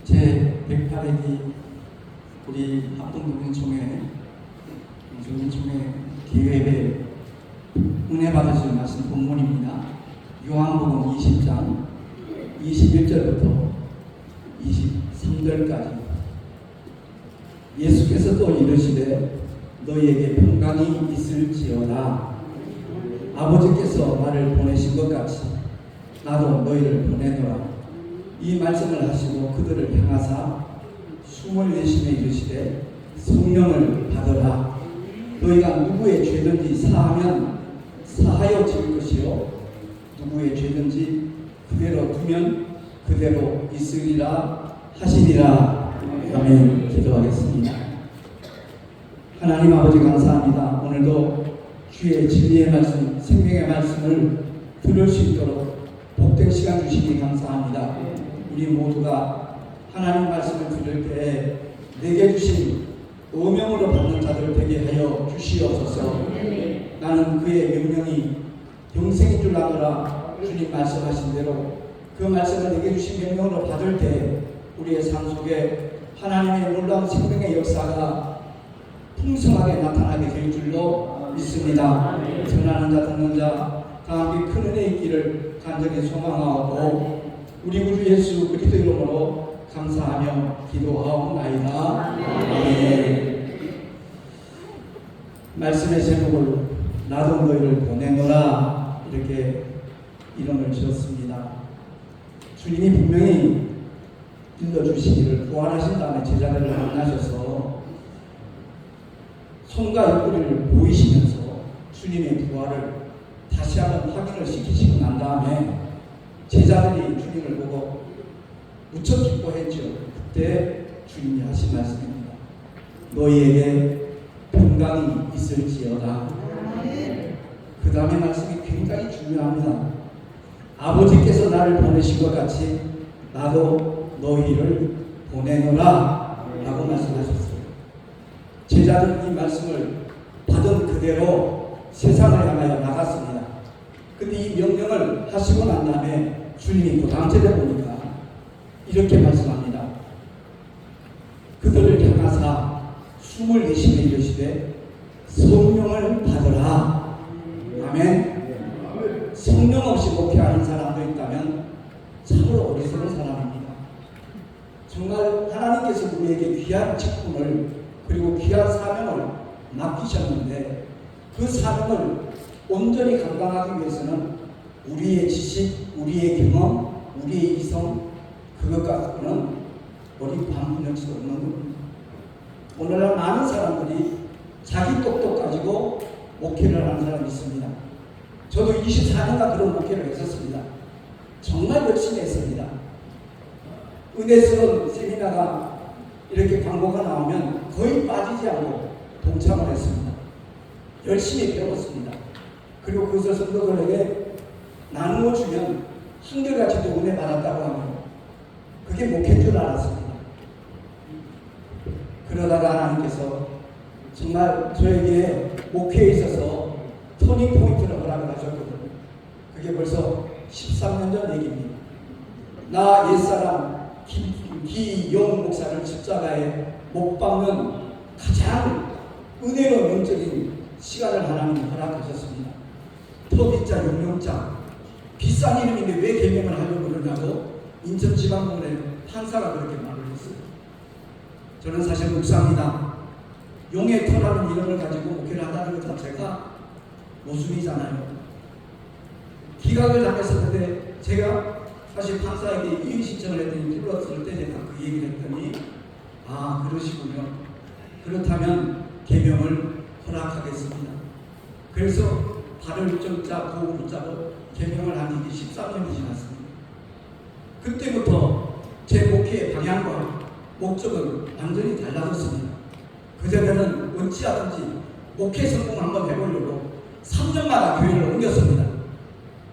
제 108회기 우리 합동동인총회 기회에 은혜 받으실 말씀 본문입니다. 요한복음 20장 21절부터 23절까지 예수께서 또 이르시되 너희에게 평강이 있을지어다. 아버지께서 나를 보내신 것 같이 나도 너희를 보내노라. 이 말씀을 하시고 그들을 향하사 숨을 내쉬며 이르시되 성령을 받으라. 너희가 누구의 죄든지 사하면 사하여 질 것이요 누구의 죄든지 그대로 두면 그대로 있으리라 하시리라. 아멘. 기도하겠습니다. 하나님 아버지 감사합니다. 오늘도 주의 진리의 말씀, 생명의 말씀을 들을 수 있도록 복된 시간 주시기 감사합니다. 우리 모두가 하나님 말씀을 들을 때에 내게 주신 어명으로 받는 자들 되게 하여 주시옵소서. 나는 그의 명령이 영생인 줄 아노라. 주님 말씀하신 대로 그 말씀을 내게 주신 명령으로 받을 때 우리의 삶 속에 하나님의 놀라운 생명의 역사가 풍성하게 나타나게 될 줄로 믿습니다. 전하는 자 듣는 자 다 함께 큰 은혜 있기를 간절히 소망하고 우리 구주 예수 그리스도 이름으로 감사하며 기도하옵나이다. 아멘. 말씀의 제목을 나도 너희를 보내노라 이렇게 이름을 지었습니다. 주님이 분명히 일러주시기를 부활하신 다음에 제자들을 만나셔서 손과 옆구리를 보이시면서 주님의 부활을 다시 한번 확인을 시키시고 난 다음에 제자들이 주님을 보고 무척 기뻐했죠. 그때 주님이 하신 말씀입니다. 너희에게 평강이 있을지어다. 그 다음에 말씀이 굉장히 중요합니다. 아버지께서 나를 보내신 것 같이 나도 너희를 보내노라 라고 말씀하셨어요. 제자들은 이 말씀을 받은 그대로 세상을 향하여 나갔습니다. 근데 이 명령을 하시고 난 다음에 주님이 그 다음 절에 보니까 이렇게 말씀합니다. 그들을 향하사 숨을 내쉬며 이르시되 성령을 받으라. 아멘. 성령 없이 목회하는 사람도 있다면 참으로 어리석은 사람입니다. 정말 하나님께서 우리에게 귀한 직분을 그리고 귀한 사명을 맡기셨는데 그 사명을 온전히 감당하기 위해서는 우리의 지식, 우리의 경험, 우리의 이성 그것 갖고는 어디 반문할 수 없는 겁니다. 오늘날 많은 사람들이 자기 똑똑 가지고 목회를 하는 사람이 있습니다. 저도 24년간 그런 목회를 했었습니다. 정말 열심히 했습니다. 은혜스러운 세미나가 이렇게 광고가 나오면 거의 빠지지 않고 동참을 했습니다. 열심히 배웠습니다. 그리고 그것을 성도들에게 나누어 주면 한결같이도 은혜 받았다고 하면 그게 목회인 줄 알았습니다. 그러다가 하나님께서 정말 저에게 목회에 있어서 터닝 포인트를 허락을 하셨거든요. 그게 벌써 13년 전 얘기입니다. 나 옛사람 기용 목사를 십자가에 못 박는 가장 은혜로운 영적인 시간을 하나님이 허락하셨습니다. 토비자 용용자 비싼 이름인데 왜 개명을 하려고 그러냐고 인천지방법원의 판사가 그렇게 말을 했어요. 저는 사실 목사입니다. 용의 터라는 이름을 가지고 목회를 한다는 것 자체가 모순이잖아요. 기각을 당했었는데 제가 사실 판사에게 이의 신청을 했더니 불렀을 때 제가 그 얘기를 했더니 아 그러시군요. 그렇다면 개명을 허락하겠습니다. 그래서 발을 정자 고우 붙자로 개명을 한 지 13년이 지났습니다. 그때부터 제 목회의 방향과 목적은 완전히 달라졌습니다. 그전에는 원치 않은지 목회 성공 한번 해보려고 3년마다 교회를 옮겼습니다.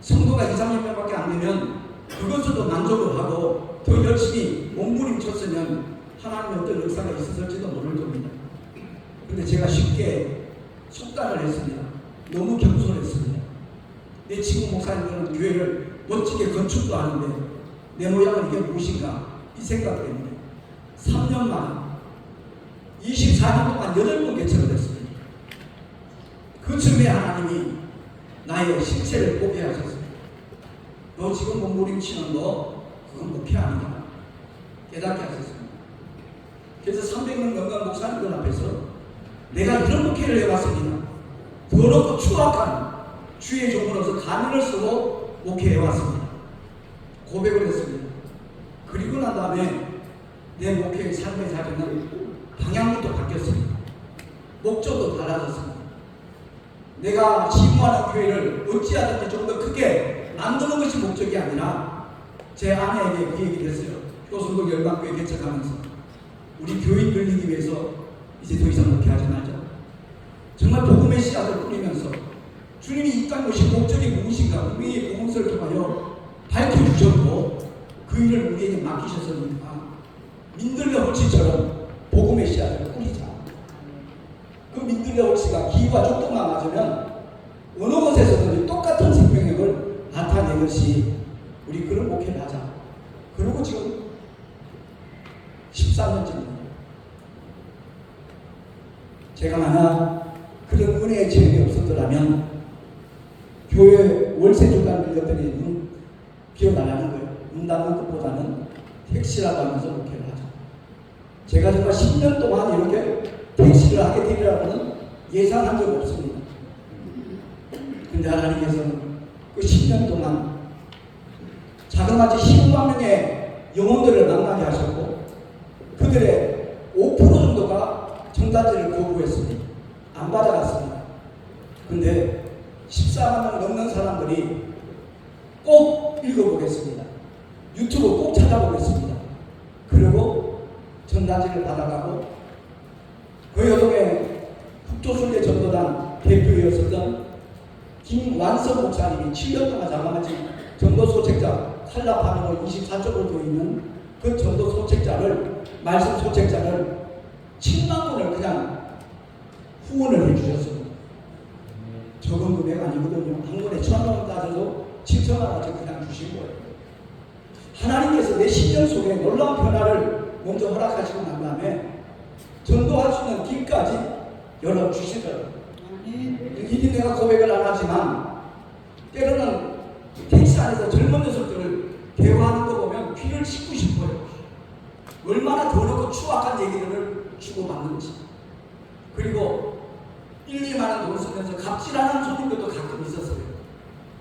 성도가 2, 3년밖에 안 되면 그것으로도 만족을 하고 더 열심히 몸부림쳤으면 하나님의 어떤 역사가 있었을지도 모를 겁니다. 근데 제가 쉽게 속단을 했습니다. 너무 겸손했습니다. 내 친구 목사님들은 교회를 멋지게 건축도 하는데 내 모양은 이게 무엇인가 이 생각 때문에 3년 만에 24년 동안 8번 개척을 했습니다. 그 즈음에 하나님이 나의 실체를 보게 하셨습니다. 너 지금 몸부림치는 거 그건 목회 아니다. 깨닫게 하셨습니다. 그래서 300명 건강 목사님들 앞에서 내가 이런 목회를 해왔습니다. 더럽고 추악한 주의 종으로서 가면을 쓰고 목회해왔습니다. 고백을 했습니다. 그리고 난 다음에 내 목회의 삶의 자리는 방향부터 바뀌었습니다. 목적도 달라졌습니다. 내가 시무하는 교회를 어찌하든지 좀 더 크게 만드는 것이 목적이 아니라 제 아내에게 그 얘기를 했어요. 효성동 열방교회 개척하면서 우리 교인 늘리기 위해서 이제 더 이상 목회하지 말자. 정말 복음의 씨앗을 뿌리면서 주님이 이 땅에 오신 목적이 무엇인가 우리의 복음서를 통하여 밝혀주셨고 그 일을 우리에게 맡기셨으니까 민들레 홀치처럼 복음의 씨앗을 뿌리자. 그 민들레 홀치가 기와 족동만 맞으면 어느 곳에서든지 똑같은 생명력을 나타낸 것이 우리 그런 목회를 하자. 그리고 지금 13년째입니다. 제가 만약 그런 은혜의 체험이 없었더라면 교회 월세 주간 빌렸더니 눈 비어나가는 거예요. 눈 닫는 것보다는 택시라고 하면서 목회를 하죠. 제가 정말 10년 동안 이렇게 택시를 하게 되리라고는 예상한 적 없습니다. 근데 하나님께서는 그 10년 동안 자그마치 10만 명의 영혼들을 만나게 하셨고 그들의 5% 정도가 전단지를 거부했습니다. 안 받아갔습니다. 근데 14만 명 넘는 사람들이 꼭 읽어보겠습니다. 유튜브 꼭 찾아보겠습니다. 그리고 전단지를 받아가고 그 여동에 북조순례 전도단 대표였었던 김완석 목사님이 7년 동안 자그마치 전도 소책자 칼라판으로 24쪽으로 되어 있는 그 전도 소책자를 말씀 소책자를 7만 권을 그냥 후원을 해주셨습니다. 적은 금액 아니거든요. 한 권에 1,000원 따져도 7,000원어치 그냥 주신 거예요. 하나님께서 내 심령 속에 놀라운 변화를 먼저 허락하시고 난 다음에 전도할 수 있는 길까지 열어주시더라고요. 이미 내가 고백을 안 하지만 때로는 택시 안에서 젊은 녀석들을 대화하는 거 보면 귀를 씻고 싶어요. 얼마나 더럽고 추악한 얘기들을 주고받는지. 그리고 1, 2만 원 돈 쓰면서 갑질하는 손님들도 가끔 있었어요.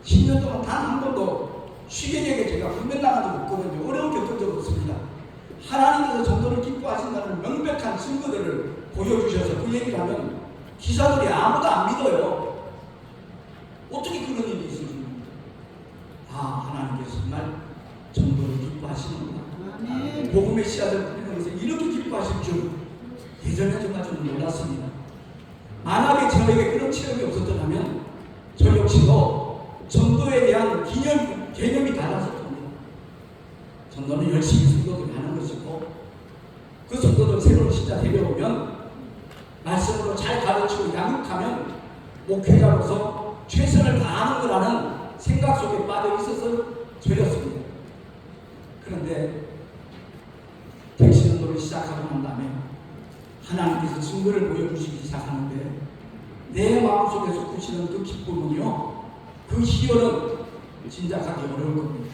10년 동안 단 한 번도 쉬게되게 제가 훈련 나간 적 없거든요. 어려움 겪은 적 없습니다. 하나님께서 전도를 기뻐하신다는 명백한 증거들을 보여주셔서 그 얘기를 하면 기사들이 아무도 안 믿어요. 어떻게 그런 일이 있습니까? 아, 하나님께서 정말 전도를 기뻐하시는구나. 복음의 씨앗을 뿌리는 것을 이렇게 기뻐하실 줄 예전에 정말 좀 놀랐습니다. 만약에 저에게 그런 체험이 없었더라면 저 역시도 전도에 대한 개념이 달라졌을 겁니다. 전도는 열심히 성도들이 하는 것이고 그 성도들 새로운 신자 데려오면 말씀으로 잘 가르치고 양육하면 목회자로서 최선을 다하는 거라는 생각 속에 빠져 있어서 저였습니다. 그런데 택시 전도를 시작하고 난 다음에 하나님께서 증거를 보여주시기 시작하는데 내 마음속에서 꾸시는 그 기쁨은요, 그 희열은 짐작하기 어려울 겁니다.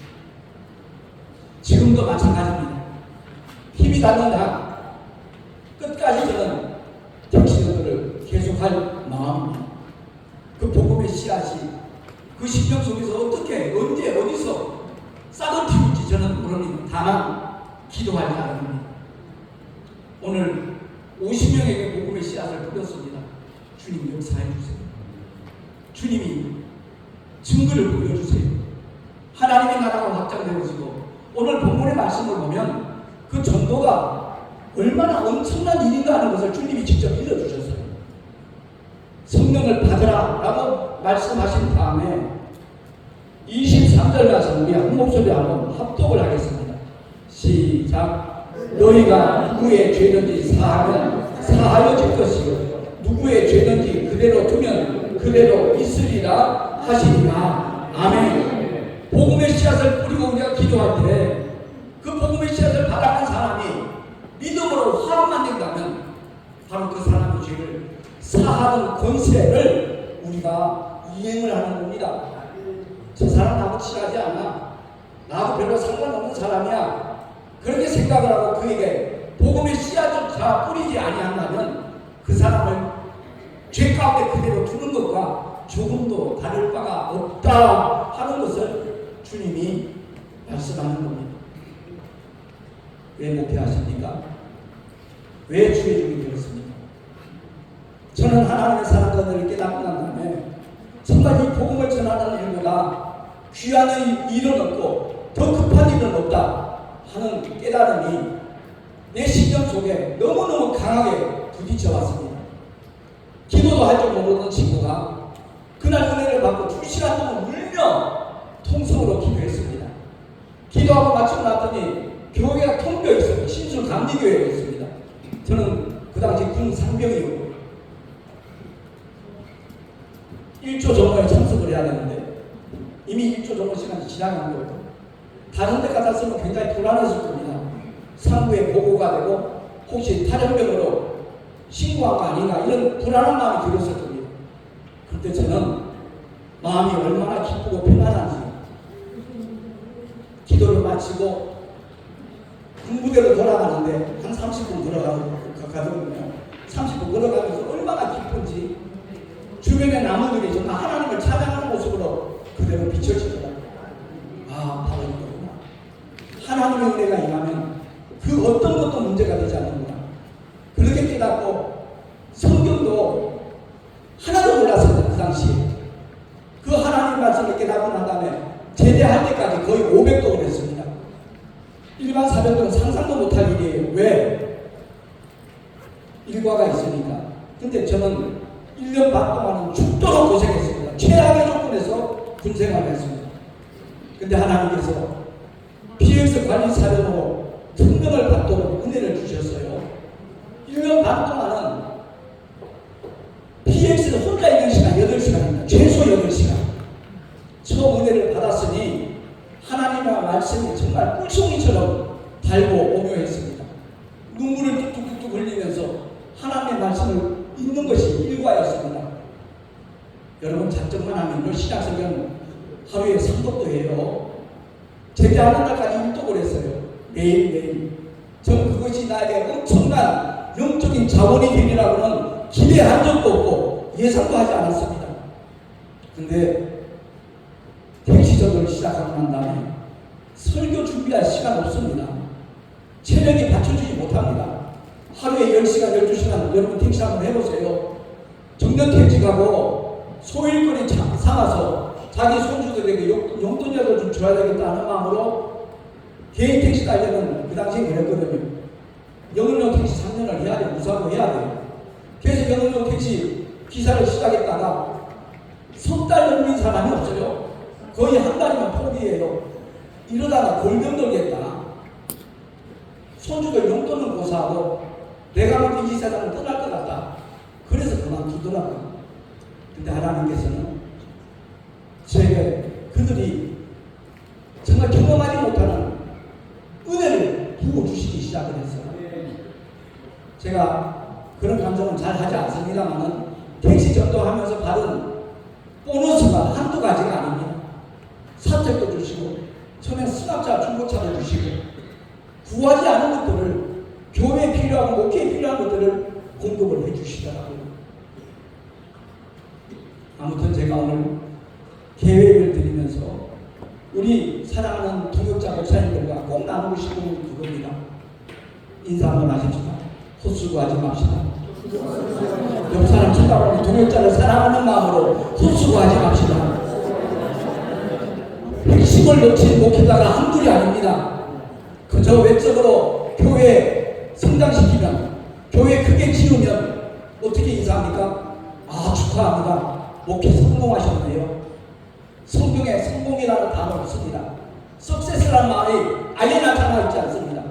지금도 마찬가지입니다. 힘이 닿는 한 끝까지 저는 택시 전도를 계속할 마음입니다. 그 복음의 씨앗이 그 심령 속에서 어떻게 언제 어디서 싹을 틔울지 저는 모릅니다. 다만 기도할 자입니다. 오늘 50명에게 복음의 씨앗을 뿌렸습니다. 주님 역사해 주세요. 주님이 증거를 보여주세요. 하나님의 나라가 확장되어지고 오늘 본문의 말씀을 보면 그 전도가 얼마나 엄청난 일인가 하는 것을 주님이 직접 일러주셨어요. 성령을 받으라 라고 말씀하신 다음에 23절 가서 우리 한 목소리로 한번 합독을 하겠습니다. 시작. 너희가 누구의 죄든지 사하면 사하여질 것이요 누구의 죄든지 그대로 두면 그대로 있으리라 하시니라. 아멘. 복음의 씨앗을 뿌리고 우리가 기도할 때 그 복음의 씨앗을 받아간 사람이 믿음 하는 권세를 우리가 이행을 하는 겁니다. 저 사람 나하고 친하지 않아. 나하고 별로 상관없는 사람이야. 그렇게 생각을 하고 그에게 복음의 씨앗조차 뿌리지 아니한다면 그 사람을 죄 가운데 그대로 두는 것과 조금도 다를 바가 없다 하는 것을 주님이 말씀하는 겁니다. 왜 목회하십니까? 왜 주의 종이 되었습니까? 저는 하나님의 사랑권을 깨닫고 난 다음에 정말 이 복음을 전하는 일보다 귀한 일은 없고 더 급한 일은 없다 하는 깨달음이 내 신경 속에 너무너무 강하게 부딪혀 왔습니다. 기도도 할 줄 모르는 친구가 그날 은혜를 받고 2시간 동안 울며 통성으로 기도했습니다. 기도하고 마치고 났더니 교회가 텅 비어 있었고 신sul 감리교회였습니다. 저는 그 당시 군 상병이었고 1조 정모에 참석을 해야 되는데 이미 1조 정모 시간이 지나간 거예요. 다른 데 같았으면 굉장히 불안했을 겁니다. 상부에 보고가 되고 혹시 탈영병으로 신고한 거 아닌가 이런 불안한 마음이 들었을 겁니다. 그때 저는 마음이 얼마나 기쁘고 편안한지 기도를 마치고 군부대로 돌아가는데 한 30분 걸어가거든요. 30분 걸어가면서 얼마나 기쁜지 주변의 나무들이 정말 하나님을 찬양하는 모습으로 그대로 비춰지더라고요. 아, 바로 이거구나. 하나님의 은혜가 임하면 그 어떤 것도 문제가 되지 않는구나. 그렇게 깨닫고 성경도 하나도 몰랐습니다. 그 당시에. 그 하나님 말씀을 깨닫고 난 다음에 제대할 때까지 거의 500독을 했습니다. 일반 사병들은 상상도 못할 일이에요. 왜? 일과가 있으니까. 근데 저는 1년 반 동안은 죽도록 고생했습니다. 최악의 조건에서 군생활을 했습니다. 근데 하나님께서 PX 관리사령으로 특명을 받도록 은혜를 주셨어요. 1년 반 동안은 PX를 혼자 있는 시간 8시간입니다. 최소 8시간. 처음 은혜를 받았으니 하나님의 말씀이 정말 꿀송이처럼 달고 오묘했습니다. 눈물을 뚝뚝뚝뚝 흘리면서 하나님의 말씀을 읽는 것이 일과였습니다. 여러분 작정만 하면요 신약성경 하루에 3독도 해요. 제대하는 날까지 1독을 했어요. 매일매일. 저는 그것이 나에게 엄청난 영적인 자원이 되리라고는 기대한 적도 없고 예상도 하지 않았습니다. 근데 택시전도를 시작하고 난 다음에 설교 준비할 시간 없습니다. 체력이 받쳐주지 못합니다. 하루에 10시간, 12시간 여러분 택시 한번 해보세요. 정년퇴직하고 소일거리 삼아서 자기 손주들에게 용돈이라도 좀 줘야 되겠다 하는 마음으로 개인 택시 가려면 그 당시에 그랬거든요. 영업용 택시 3년을 해야 돼. 무사고 해야 돼요. 그래서 영업용 택시 기사를 시작했다가 석 달 넘는 사람이 없어요. 거의 한 달이면 포기해요. 이러다가 골병 들겠다. 손주들 용돈은 고사하고 내가 먹기 기사장은 떠날 것 같다. 그래서 그만두더라고요. 근데 하나님께서는 저에게 그들이 정말 경험하지 못하는 은혜를 부어주시기 시작을 했어요. 제가 그런 감정은 잘 하지 않습니다만 택시 전도하면서 받은 보너스가 한두 가지가 아닙니다. 사택도 주시고 처음에 수납차 중고차도 주시고 구하지 않은 것들을 교회에 필요하고 목회에 필요한 것들을 공급을 해주시더라고요. 아무튼 제가 오늘 계획을 드리면서 우리 사랑하는 동역자 목사님들과 꼭 나누고 싶은 그겁니다. 인사 한번 하십시다. 헛수고하지 맙시다. 옆 사람 쳐다보는 동역자를 사랑하는 마음으로 헛수고하지 맙시다. 핵심을 놓친 목회자가 한둘이 아닙니다. 그저 외적으로 교회 성장시키면, 교회 크게 지으면 어떻게 인사합니까? 아, 축하합니다. 목회 성공하셨네요. 성경에 성공이라는 단어 없습니다. 석세스라는 말이 아예 나타나 있지 않습니다.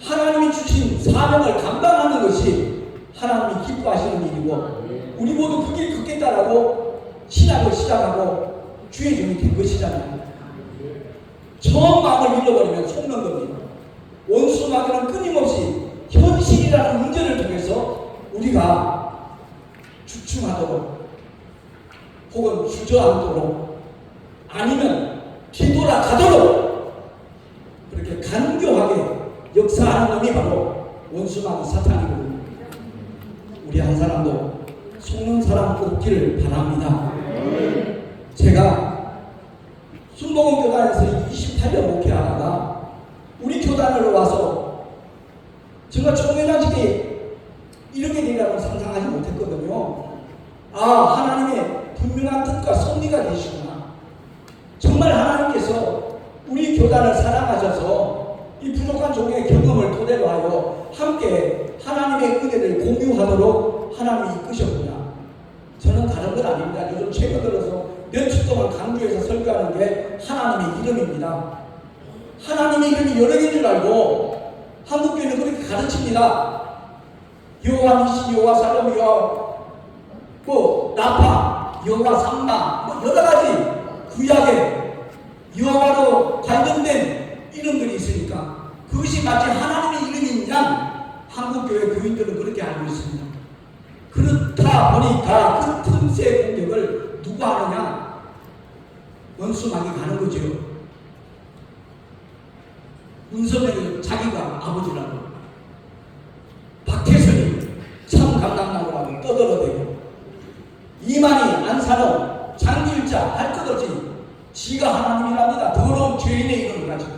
하나님이 주신 사명을 감당하는 것이 하나님이 기뻐하시는 일이고 우리 모두 그 길 걷겠다라고 신학을 시작하고 주의 종이 된 것이잖아요. 처음 마음을 잃어버리면 속는 겁니다. 원수 마귀는 끊임없이 현실이라는 문제를 통해서 우리가 주춤하도록 혹은 주저앉도록 아니면 뒤돌아가도록 그렇게 간교하게 역사하는 놈이 바로 원수마귀 사탄이거든요. 우리 한 사람도 속는 사람 없기를 바랍니다. 제가 순복음 교단에서 28년 목회하다가 우리 교단으로 와서 제가 총회장직에 이렇게 되리라고 상상하지 못했거든요. 아, 하나님의 분명한 뜻과 섭리가 되시구나. 정말 하나님께서 우리 교단을 사랑하셔서 이 부족한 종의 경험을 토대로 하여 함께 하나님의 은혜를 공유하도록 하나님이 이끄셨구나. 저는 다른 건 아닙니다. 요즘 최근 들어서 몇 주 동안 강주에서 설교하는 게 하나님의 이름입니다. 하나님의 이름이 여러 개인 줄 알고 한국교회는 그렇게 가르칩니다. 여호와 니시, 여호와 살롬, 여호와 나파, 여호와 삼마, 여러 가지 구약에 여호와로 관련된 이름들이 있으니까 그것이 마치 하나님의 이름이냐 한국교회 교인들은 그렇게 알고 있습니다. 그렇다 보니까 그 틈새 공격을 누가 하느냐? 원수마귀 가는 거죠. 문선명이 자기가 아버지라고, 박혜선이 참 강남나무라고 떠들어대고, 이만희, 안산호, 장길자 할 것 없이 지가 하나님이랍니다. 더러운 죄인의 이름을 가지고,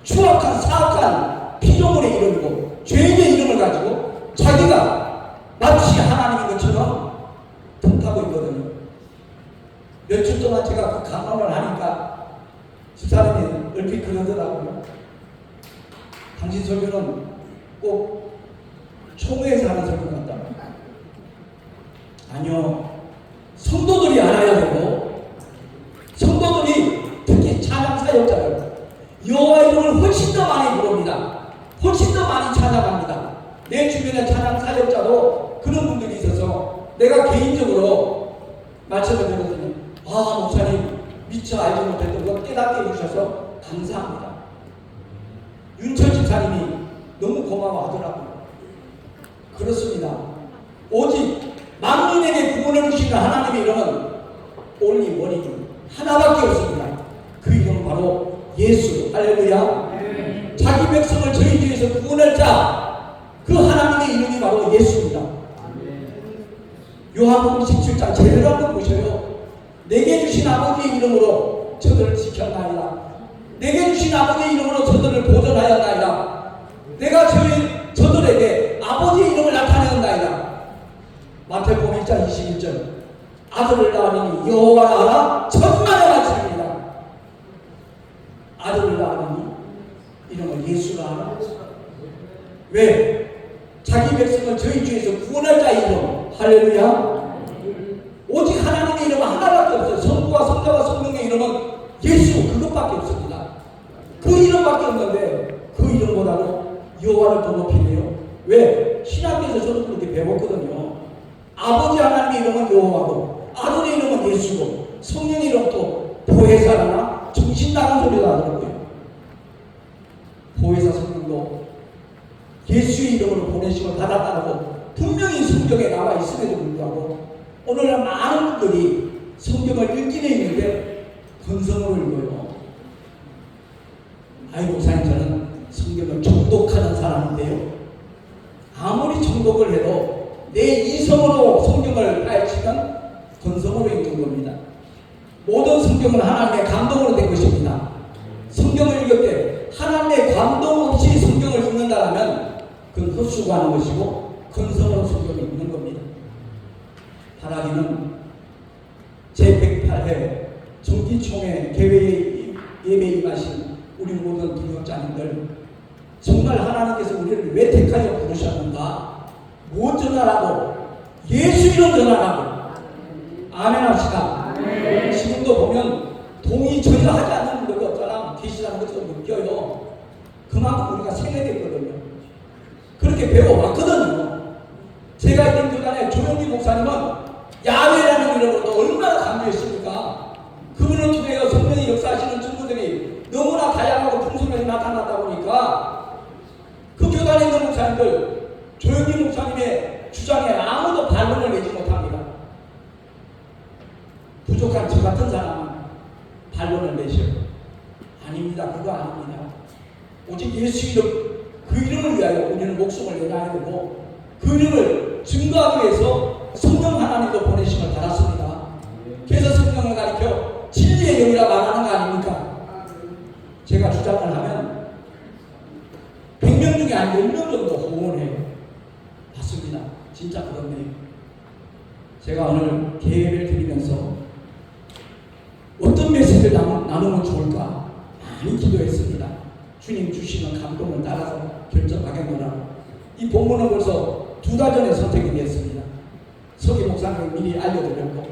추악한 사악한 피조물의 이름이고 죄인의 이름을 가지고 자기가 마치 하나님인 것처럼 틈타고 있거든요. 몇 주 동안 제가 그 강론을 하니까 집사람이 얼핏 그러더라고요. 당신 설교는 꼭 총회에서 하는 설교 같다. 아니요. 성도들이 알아야 되고, 성도들이 특히 찬양 사역자들 여호와 이름을 훨씬 더 많이 부릅니다. 훨씬 더 많이 찬양합니다. 내 주변에 찬양 사역자도 그런 분들이 있어서 내가 개인적으로 말씀을 드렸더니, 아, 목사님 미처 알지 못했던 거 깨닫게 해주셔서 감사합니다. 윤철 집사님이 너무 고마워하더라고요. 그렇습니다. 오직 만민에게 구원을 주시는 하나님의 이름은 only 원이죠. 하나밖에 없습니다. 그 이름은 바로 예수. 할렐루야. 자기 백성을 저희 중에서 구원할 자, 그 하나님의 이름이 바로 예수입니다. 요한복음 17장 제대로 한번 보셔요. 내게 주신 아버지의 이름으로 저들을 지켰나이다. 내게 주신 아버지의 이름으로 저들을 보존하였나이다. 내가 저들에게 아버지의 이름을 나타내었나이다. 마태복음 1장 21절 아들을 낳으니 여호와라 하라 천만의 말씀입니다. 아들을 낳으니 이름을 예수라 하라. 왜? 자기 백성을 저희 중에서 구원할 자의 이름. 할렐루야. 오직 하나님의 이름은 하나밖에 없어요. 성부와 성자와 성령의 이름은 예수, 그것밖에 없습니다. 그 이름밖에 없는데 그 이름보다도 여호와를 더 높이네요. 왜? 신학교에서 저도 그렇게 배웠거든요. 아버지 하나님의 이름은 여호와고, 아들의 이름은 예수고, 성령의 이름도 보혜사라나 정신 나간 소리가 하더라고요. 보혜사 성령도 예수의 이름으로 보내심을 받았다고 분명히 성경에 나와 있음에도 불구하고 오늘날 많은 분들이 성경을 읽기는 있는데 건성으로 읽어요. 아이고, 목사님 저는 성경을 정독하는 사람인데요. 아무리 정독을 해도 내 이성으로 성경을 파헤치면 건성으로 읽는 겁니다. 모든 성경은 하나님의 감동으로 된 것입니다. 성경을 읽을 때 하나님의 감동 없이 성경을 읽는다면 그건 헛수고하는 것이고 건성으로 성경을 읽는 겁니다. 바라기는 제108회 정기총회 개회에 예배에 임하신 우리 모든 동역자님들, 정말 하나님께서 우리를 왜 택하여 부르셨는가? 무엇 전하라고? 예수 이름 전하라고. 아멘 합시다. 아멘. 지금도 보면 동의 전혀 하지 않는 분들도 없잖아. 계시라는 것처럼 느껴요. 그만큼 우리가 세뇌됐거든요. 그렇게 배워왔거든요. 제가 있던 교단에 조영기 목사님은 야훼라는 이름으로 얼마나 감동했습니까? 그분을 통해 성령이 역사하시는 친구들이 너무나 다양하고 풍성하게 나타났다 보니까 그 교단에 있는 목사님들 조영기 목사님의 주장에 아무도 반론을 내지 못합니다. 부족한 저 같은 사람은 반론을 내셔. 아닙니다. 그거 아닙니다. 오직 예수 이름, 그 이름을 위하여 우리는 목숨을 내놔야 되고 그 이름을 증거하기 위해서 성령 하나님도 보내심을 받았습니다. 그래서 성령을 가리켜 진리의 영이라 말하는 거 아닙니까? 제가 주장을 하면 100명 중에 한 10명 정도 호응해요. 맞습니다. 진짜 그렇네요. 제가 오늘 계획을 드리면서 어떤 메시지를 나누면 좋을까 많이 기도했습니다. 주님 주시는 감동을 따라서 결정하겠노라. 이 본문은 벌써 2달 전에 선택이 되었습니다. 서기 목사님이 미리 알려드렸고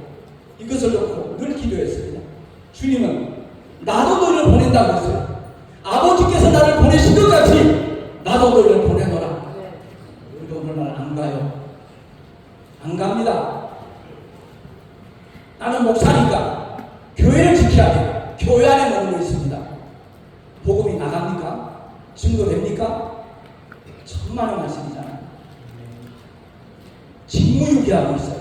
이것을 놓고 늘 기도했습니다. 주님은 나도 너희를 보낸다고 했어요. 아버지께서 나를 보내신 것 같이 나도 너희를 보내노라. 우리도 오늘날 안 가요. 안 갑니다. 나는 목사니까 교회를 지켜야 돼. 교회 안에 머물러 있습니다. 복음이 나갑니까? 증거됩니까? 천만의 말씀이잖아요. 직무유기하고 있어요.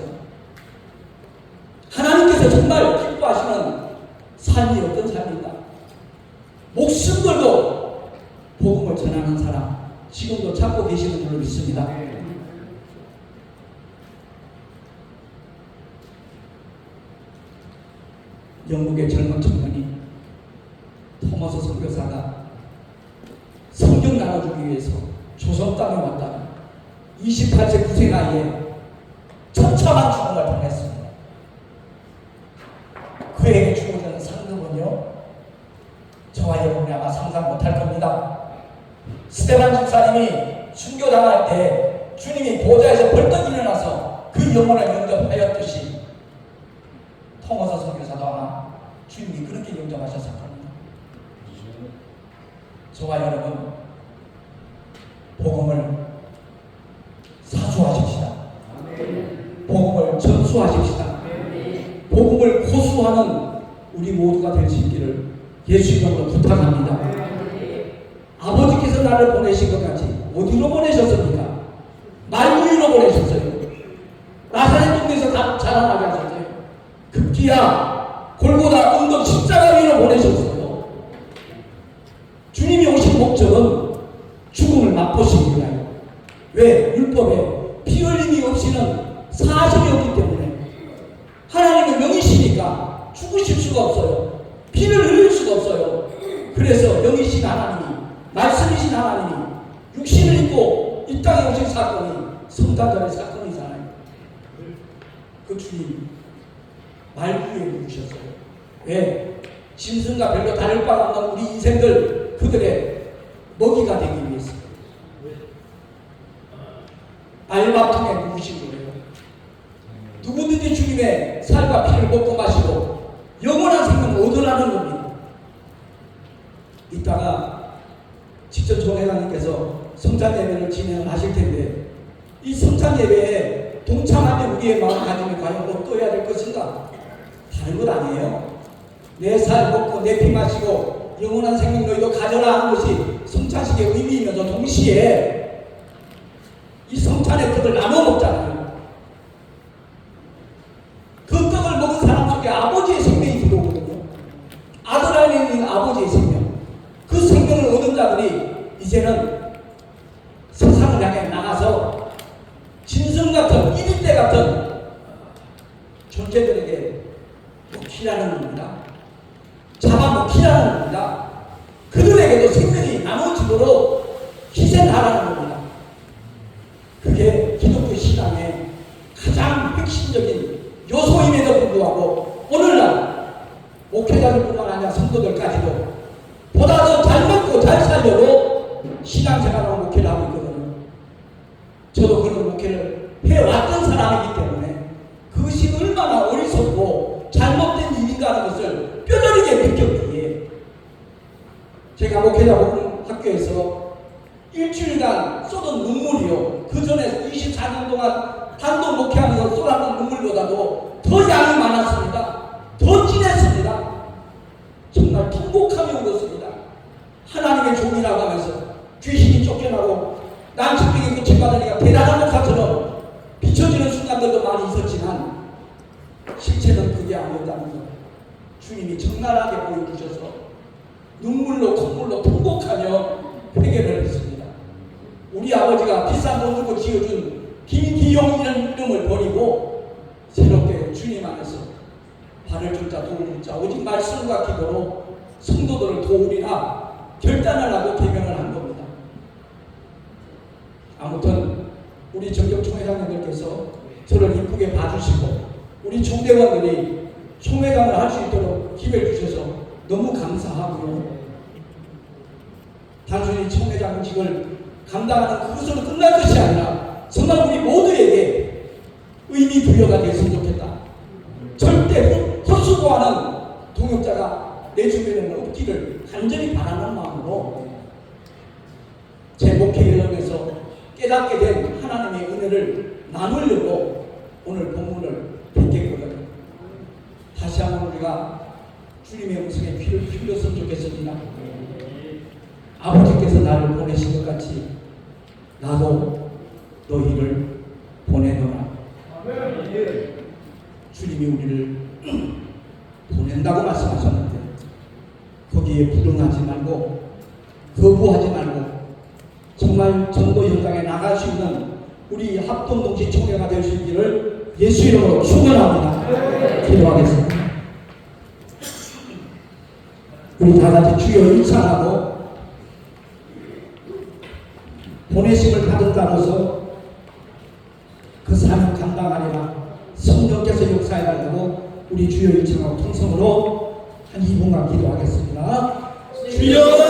하나님께서 정말 기뻐하시는 삶이 어떤 삶인가? 목숨 걸고 복음을 전하는 사람 지금도 찾고 계시는 줄로 믿습니다. 영국의 젊은 청년이 토마스 선교사가 성경 나눠주기 위해서 조선 땅에 왔다가 28세 9세 나이에 처참한 죽음을 당했습니다. 그에게 주어지는 상급은요, 저와 여러분이 아마 상상 못할 겁니다. 스테반 집사님이 순교당할 때 주님이 보좌에서 벌떡 일어나서 그 영혼을 영접하였듯이 토마스 선교사도 아마 주님이 그렇게 영접하셨을 겁니다. 저와 여러분 복음을 사수하십시다. 복음을 전수하십시다. 복음을 고수하는 우리 모두가 될 수 있기를 예수 이름으로 부탁합니다. 아버지께서 나를 보내신 것 같이 어디로 보내셨습니까? 말구유로 보내셨어요. 나사렛 동네에서 자라나게 하셨어요. 급기야 골고다 언덕 십자가 위로 보내셨어요. 주님이 오신 목적은 죽음을 맛보시기 위하여. 왜? 율법에 피 흘림이 없이는 사실이 없기 때문에. 하나님은 영이시니까 죽으실 수가 없어요. 피를 흘릴 수가 없어요. 그래서 영이신 하나님이, 말씀이신 하나님이 육신을 입고 이 땅에 오신 사건이 성탄절의 사건이잖아요. 그 주님 말구에 누우셨어요. 왜? 짐승과 별로 다를 바가 없는 우리 인생들 그들의 먹이가 되기 위해서 알밥통에 누우신 거예요. 누구든지 주님의 살과 피를 먹고 마시고 영원한 생명을 얻으라는 겁니다. 이따가 직접 총회장님께서 성찬예배를 진행을 하실 텐데 이 성찬예배에 동참하는 우리의 마음가짐이 과연 어떠해야 될 것인가? 다른 것 아니에요. 내 살 먹고 내 피 마시고 영원한 생명 너희도 가져라 하는 것이 성찬식의 의미이면서 동시에 이 성찬의 떡을 나눠 먹잖아요. 그 떡을 먹은 사람 속에 아버지의 생명이 들어오거든요. 아들 안에 있는 아버지의 생명. 그 생명을 얻은 자들이 이제는 세상을 향해 나가서 짐승 같은 이리떼 같은 존재들에게 먹히라는 겁니다. 잡아먹히라는 겁니다. 그들에게도 생명이 나눠지도록 희생하라는 겁니다. 그게 기독교 신앙의 가장 핵심적인 요소임에도 불구하고 오늘날 목회자들뿐만 아니라 성도들까지도 보다 더 잘 먹고 잘 살려고 신앙생활을 목회를 하고 있거든요. 저도 그런 목회를 해왔던 사람이기 때문에 그것이 얼마나 어리석고 잘못된 일인가 하는 것을 뼈저리게 느꼈기에 제가 목회자 학교에서 일주일간 쏟은 눈물이요. 그 전에 24년 동안 단독 목회하면서 쏟았던 눈물보다도 더 양이 많았습니다. 더 진했습니다. 정말 통곡함이 울었습니다. 하나님의 종이라고 하면서 귀신이 쫓겨나고 난치병이 고침받으니까 대단한 것처럼 비춰지는 순간들도 많이 있었지만 실체는 그게 아니었다는 것 주님이 적나라하게 보여주셔서 눈물로 콧물로 통곡하며 회개를 했습니다. 우리 아버지가 비싼 돈 주고 지어준 김기용이라는 이름을 버리고 새롭게 주님 안에서 발을 좀 자 도울 자 오직 말씀과 기도로 성도들을 도우리라 결단을 하고 개명을 한 겁니다. 아무튼 우리 정경총회장님들께서 저를 이쁘게 봐주시고 우리 총대원들이 총회장을 할 수 있도록 기회를 주셔서 너무 감사하고요. 단순히 총회장직을 감당하는 그것으로 끝날 것이 아니라 정말 우리 모두에게 의미 부여가 됐으면 좋겠다. 절대 헛수고하는 동역자가 내 주변에는 없기를 간절히 바라는 마음으로 제 목회를 통해서 깨닫게 된 하나님의 은혜를 나누려고 오늘 본문을 뵙겠거든요. 다시 한번 우리가 주님의 음성에 귀를 기울였으면 좋겠습니다. 아버지께서 나를 보내신 것 같이 나도 너희를 보내노라. 주님이 우리를 보낸다고 말씀하셨는데 거기에 불응하지 말고 거부하지 말고 정말 전도 현장에 나갈 수 있는 우리 합동동시 총회가 될 수 있기를 예수 이름으로 축원합니다. 기도하겠습니다. 우리 다 같이 주여 일창하고 보내심을 받은 자로서 그 사명 감당하리라. 성령께서 역사해달라고 우리 주여 일창하고 통성으로 한 2분간 기도하겠습니다. 주여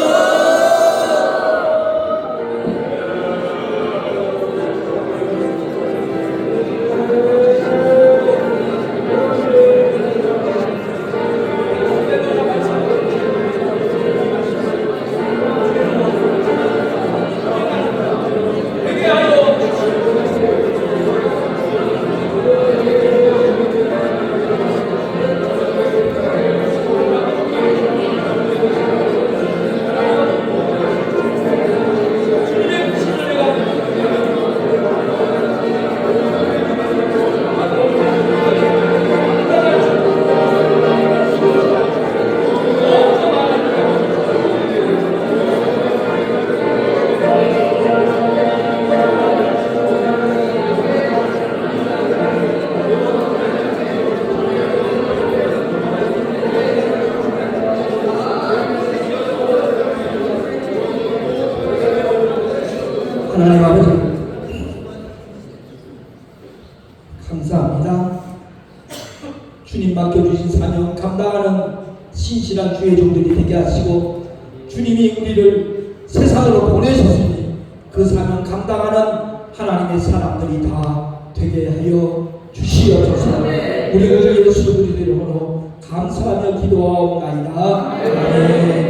하나님 아버지 감사합니다. 주님 맡겨주신 사명 감당하는 신실한 주의 종들이 되게 하시고 주님이 우리를 세상으로 보내셨으니 그 사명 감당하는 하나님의 사람들이 다 되게 하여 주시옵소서. 우리 구주 예수 그리스도 이름으로 감사하며 기도하옵나이다. 아멘.